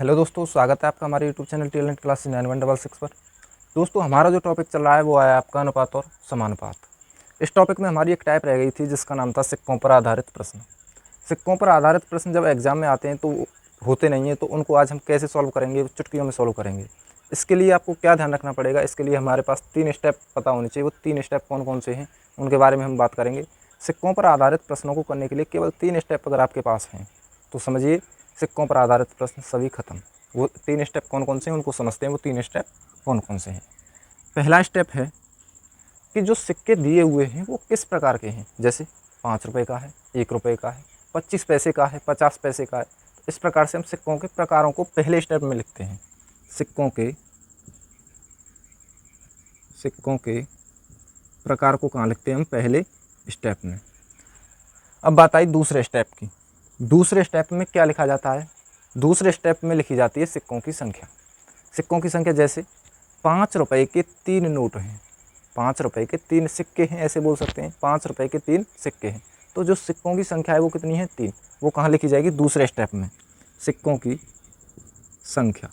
Hello दोस्तों, स्वागत है आपका हमारे यूट्यूब चैनल टैलेंट क्लास 9166 पर। दोस्तों, हमारा जो टॉपिक चल रहा है वो है आपका अनुपात और समानुपात। इस टॉपिक में हमारी एक टाइप रह गई थी जिसका नाम था सिक्कों पर आधारित प्रश्न। सिक्कों पर आधारित प्रश्न जब एग्जाम में आते हैं तो होते नहीं हैं, तो उनको आज हम कैसे सॉल्व करेंगे, चुटकियों में सॉल्व करेंगे। इसके लिए आपको क्या ध्यान रखना पड़ेगा, इसके लिए हमारे पास 3 स्टेप पता होने चाहिए। वो 3 स्टेप कौन कौन से हैं उनके बारे में हम बात करेंगे। सिक्कों पर आधारित प्रश्नों को करने के लिए केवल 3 स्टेप अगर आपके पास हैं तो समझिए सिक्कों पर आधारित प्रश्न सभी खत्म। वो 3 स्टेप कौन कौन से हैं उनको समझते हैं। वो 3 स्टेप कौन कौन से हैं। पहला स्टेप है कि जो सिक्के दिए हुए हैं वो किस प्रकार के हैं। जैसे 5 रुपये का है, 1 रुपये का है, 25 पैसे का है, 50 पैसे का है। इस प्रकार से हम सिक्कों के प्रकारों को पहले स्टेप में लिखते हैं। सिक्कों के प्रकार को कहाँ लिखते हैं हम? पहले स्टेप में। अब बात आई दूसरे स्टेप की। दूसरे स्टेप में क्या लिखा जाता है? दूसरे स्टेप में लिखी जाती है सिक्कों की संख्या। सिक्कों की संख्या जैसे 5 रुपये के 3 नोट हैं, 5 रुपये के 3 सिक्के हैं, ऐसे बोल सकते हैं 5 रुपये के 3 सिक्के हैं। तो जो सिक्कों की संख्या है वो कितनी है? 3। वो कहाँ लिखी जाएगी? दूसरे स्टेप में। सिक्कों की संख्या,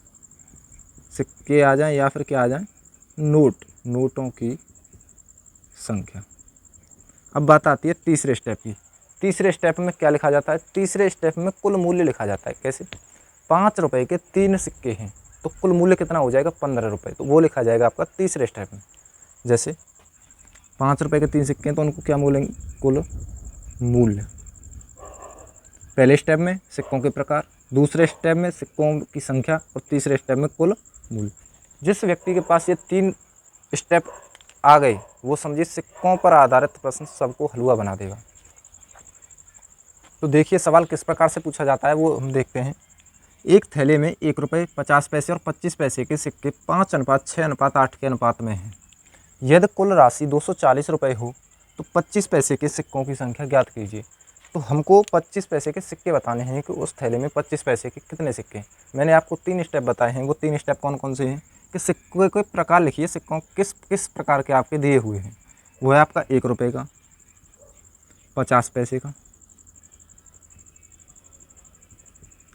सिक्के आ जाएं या फिर क्या आ जाएं? नोटों की संख्या। अब बात आती है तीसरे स्टेप की। तीसरे स्टेप में क्या लिखा जाता है? तीसरे स्टेप में कुल मूल्य लिखा जाता है। कैसे? 5 रुपये के 3 सिक्के हैं तो कुल मूल्य कितना हो जाएगा? 15 रुपये। तो वो लिखा जाएगा आपका तीसरे स्टेप में। जैसे 5 रुपये के 3 सिक्के हैं तो उनको क्या बोलेंगे? कुल मूल्य। पहले स्टेप में सिक्कों के प्रकार, दूसरे स्टेप में सिक्कों की संख्या और तीसरे स्टेप में कुल मूल्य। जिस व्यक्ति के पास ये 3 स्टेप आ गए वो समझिए सिक्कों पर आधारित प्रश्न सबको हलवा बना देगा। तो देखिए सवाल किस प्रकार से पूछा जाता है वो हम देखते हैं। एक थैले में 1 रुपये, 50 पैसे और 25 पैसे के सिक्के 5:6:8 के अनुपात में हैं। यदि कुल राशि 240 रुपये हो तो 25 पैसे के सिक्कों की संख्या ज्ञात कीजिए। तो हमको 25 पैसे के सिक्के बताने हैं कि उस थैले में 25 पैसे के कितने सिक्के हैं। मैंने आपको 3 स्टेप बताए हैं। वो 3 स्टेप कौन कौन से हैं कि सिक्के के प्रकार लिखिए। सिक्कों किस किस प्रकार के आपके दिए हुए हैं। वो है आपका 1 रुपये का, 50 पैसे का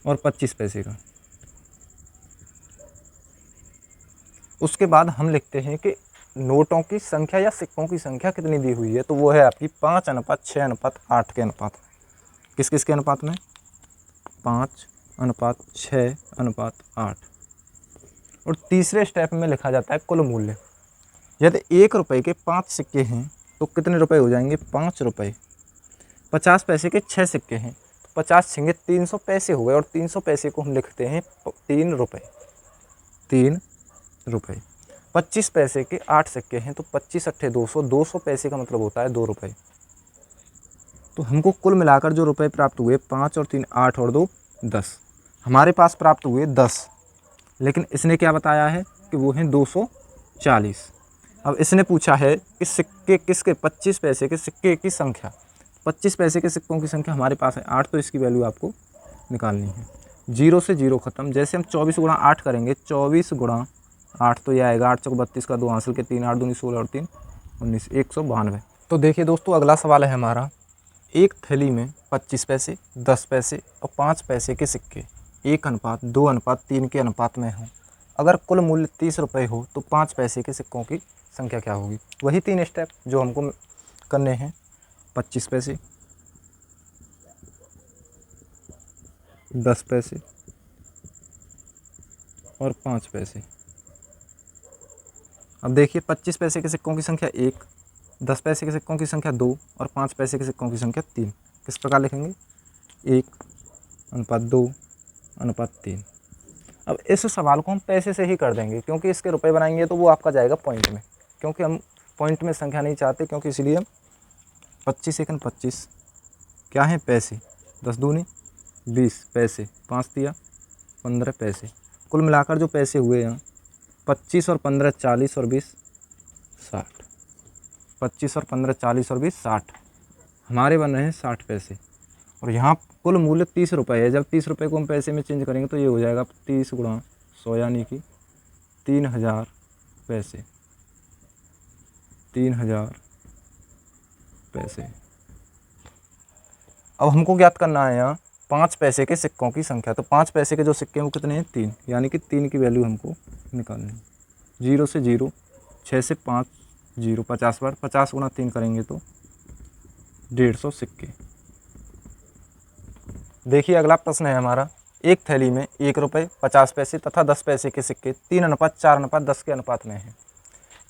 और 25 पैसे का। उसके बाद हम लिखते हैं कि नोटों की संख्या या सिक्कों की संख्या कितनी दी हुई है। तो वो है आपकी 5:6:8 के अनुपात में। किस किस के अनुपात में? 5:6:8। और तीसरे स्टेप में लिखा जाता है कुल मूल्य। यदि 1 रुपये के 5 सिक्के हैं तो कितने रुपए हो जाएंगे? 5 रुपये। 50 पैसे के 6 सिक्के हैं तो 50 छिंगे 300 पैसे हो गए और 300 पैसे को हम लिखते हैं 3 रुपये। 3 रुपये। 25 पैसे के 8 सिक्के हैं तो 25 अट्ठे 200, 200 पैसे का मतलब होता है 2 रुपये। तो हमको कुल मिलाकर जो रुपए प्राप्त हुए 5 और 3 8 और 2 10। हमारे पास प्राप्त हुए 10, लेकिन इसने क्या बताया है कि वो हैं 240। अब इसने पूछा है कि सिक्के किसके? 25 पैसे के सिक्के की संख्या। 25 पैसे के सिक्कों की संख्या हमारे पास है 8, तो इसकी वैल्यू आपको निकालनी है। 0 से 0 ख़त्म। जैसे हम 24 गुणा 8 करेंगे, 24 गुणा 8 तो यह आएगा 8 चौक 32 का 2 हासिल के 3 8 दूनी 16 और 3 19 192। तो देखिए दोस्तों, अगला सवाल है हमारा। एक थैली में 25 पैसे, 10 पैसे और 5 पैसे के सिक्के 1:2:3 के अनुपात में हों। अगर कुल मूल्य 30 रुपये हो तो 5 पैसे के सिक्कों की संख्या क्या होगी? वही 3 स्टेप जो हमको करने हैं। 25 पैसे, 10 पैसे और 5 पैसे। अब देखिए 25 पैसे के सिक्कों की संख्या 1, 10 पैसे के सिक्कों की संख्या 2 और 5 पैसे के सिक्कों की संख्या 3। किस प्रकार लिखेंगे? 1:2:3। अब इस सवाल को हम पैसे से ही कर देंगे क्योंकि इसके रुपए बनाएंगे तो वो आपका जाएगा पॉइंट में, क्योंकि हम पॉइंट में संख्या नहीं चाहते, क्योंकि इसलिए 25 एकन 25 क्या है? पैसे। 10 दूनी 20 पैसे, 5 दिया 15 पैसे। कुल मिलाकर जो पैसे हुए हैं 25 और 15 40 और 20 60। 25 और 15 40 और 20 60। हमारे बन रहे हैं 60 पैसे। और यहाँ कुल मूल्य 30 रुपये है। जब 30 रुपये को हम पैसे में चेंज करेंगे तो ये हो जाएगा 30 गुणा 100 यानी कि 3000 पैसे। 3000 पैसे। अब हमको ज्ञात करना है यहाँ 5 पैसे के सिक्कों की संख्या। तो 5 पैसे के जो सिक्के हैं वो कितने हैं? 3, यानी कि 3 की वैल्यू हमको निकालनी है। 0 से 0, 6 से 5, 0, 50 बार, 50 गुणा 3 करेंगे तो 150 सिक्के। देखिए अगला प्रश्न है हमारा, एक थैली में 1 रुपये, 50 पैसे तथा 10 पैसे के सिक्के 3:4:10 के अनुपात में हैं।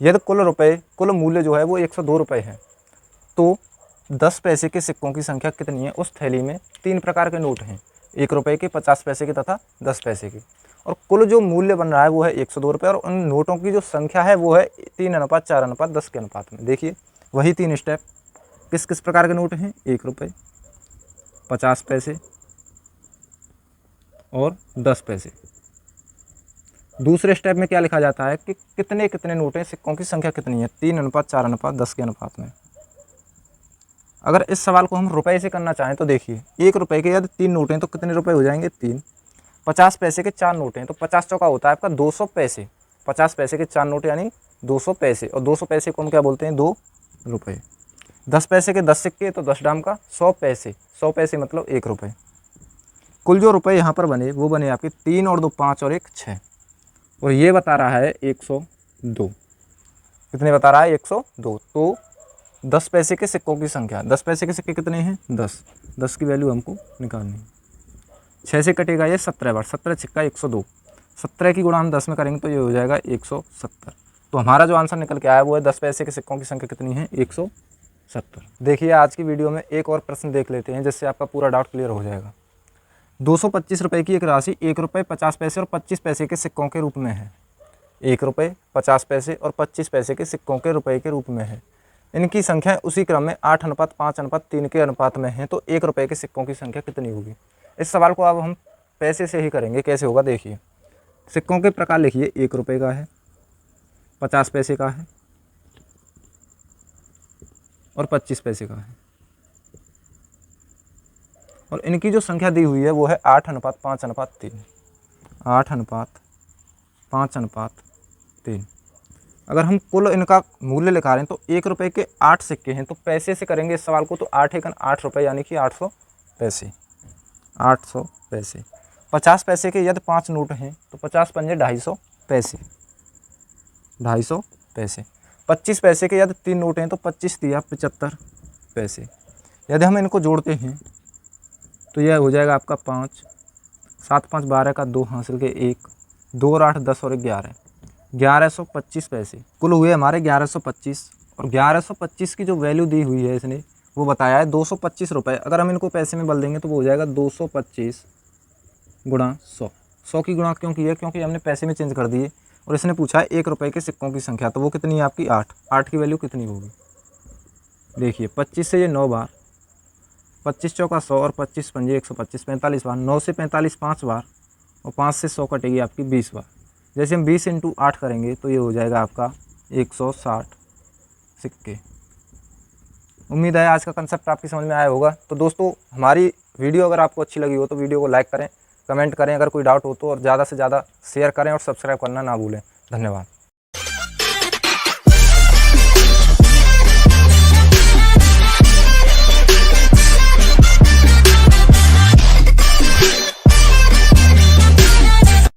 यदि कुल मूल्य जो है वो 102 रुपये है, तो 10 पैसे के सिक्कों की संख्या कितनी है? उस थैली में 3 प्रकार के नोट हैं, 1 रुपये के, 50 पैसे के तथा 10 पैसे के, और कुल जो मूल्य बन रहा है वो है 102 रुपये, और उन नोटों की जो संख्या है वो है 3:4:10 के अनुपात में। देखिए वही 3 स्टेप, किस किस प्रकार के नोट हैं? 1 रुपये, 50 पैसे और 10 पैसे। दूसरे स्टेप में क्या लिखा जाता है कि कितने कितने नोट हैं, सिक्कों की संख्या कितनी है? 3:4:10 के अनुपात में। अगर इस सवाल को हम रुपए से करना चाहें तो देखिए 1 रुपये के यदि 3 नोट हैं तो कितने रुपए हो जाएंगे? 3। 50 पैसे के 4 नोट हैं तो 50 चौका होता है आपका 200 पैसे। 50 पैसे के 4 नोट यानी 200 पैसे, और 200 पैसे को हम क्या बोलते हैं? 2 रुपये। 10 पैसे के 10 सिक्के तो 10 दाम का 100 पैसे। 100 पैसे मतलब 1 रुपये। कुल जो रुपए यहाँ पर बने वो बने आपके 3 और 2 5 और 1 6, और ये बता रहा है 102। कितने बता रहा है? 102। तो 10 पैसे के सिक्कों की संख्या, 10 पैसे के सिक्के कितने हैं? 10। 10 की वैल्यू हमको निकालनी है। 6 से कटेगा ये 17 बार, 17 छिक्का 102। 17 की गुणा हम 10 में करेंगे तो ये हो जाएगा 170। तो हमारा जो आंसर निकल के आया वो है 10 पैसे के सिक्कों की संख्या कितनी है? 170। देखिए आज की वीडियो में एक और प्रश्न देख लेते हैं जिससे आपका पूरा डाउट क्लियर हो जाएगा। 225 रुपये की एक राशि 1 रुपये, 50 पैसे और 25 पैसे के सिक्कों के रूप में है। 1 रुपये, 50 पैसे और 25 पैसे के सिक्कों के रुपये के रूप में है। इनकी संख्या उसी क्रम में 8:5:3 के अनुपात में है, तो 1 रुपये के सिक्कों की संख्या कितनी होगी? इस सवाल को अब हम पैसे से ही करेंगे। कैसे होगा देखिए, सिक्कों के प्रकार लिखिए। 1 रुपये का है, 50 पैसे का है और 25 पैसे का है, और इनकी जो संख्या दी हुई है वो है 8:5:3। 8:5:3। अगर हम कुल इनका मूल्य लिखा रहे हैं तो 1 रुपये के 8 सिक्के हैं, तो पैसे से करेंगे इस सवाल को तो 8 एकन 8 रुपये यानी कि 800 पैसे। 800 पैसे। 50 पैसे के यदि 5 नोट हैं तो 50 पंजे 250 पैसे। 250 पैसे। 25 पैसे के यदि 3 नोट हैं तो 25 दिया 75 पैसे। यदि हम इनको जोड़ते हैं तो यह हो जाएगा आपका 5, 7 5 12 का 2 हासिल के 1, 2 और 8 10 और 11, 1125 पैसे। कुल हुए हमारे 1125, और 1125 की जो वैल्यू दी हुई है इसने वो बताया है 225 रुपये। अगर हम इनको पैसे में बदल देंगे तो वो हो जाएगा 225 गुणा 100। 100 की गुणा क्यों की है? क्योंकि हमने पैसे में चेंज कर दिए, और इसने पूछा है 1 रुपये के सिक्कों की संख्या, तो वो कितनी है आपकी? 8। 8 की वैल्यू कितनी होगी? देखिए 25 से ये 9 बार, 25 चौका 100 और 25 पंजे 125, 45 बार। 9 से 45 5 बार, और 5 से 100 कटेगी आपकी 20 बार। जैसे हम 20 × 8 करेंगे तो ये हो जाएगा आपका 160 सिक्के। उम्मीद है आज का कंसेप्ट आपकी समझ में आया होगा। तो दोस्तों हमारी वीडियो अगर आपको अच्छी लगी हो तो वीडियो को लाइक करें, कमेंट करें अगर कोई डाउट हो तो, और ज़्यादा से ज़्यादा शेयर करें और सब्सक्राइब करना ना भूलें। धन्यवाद।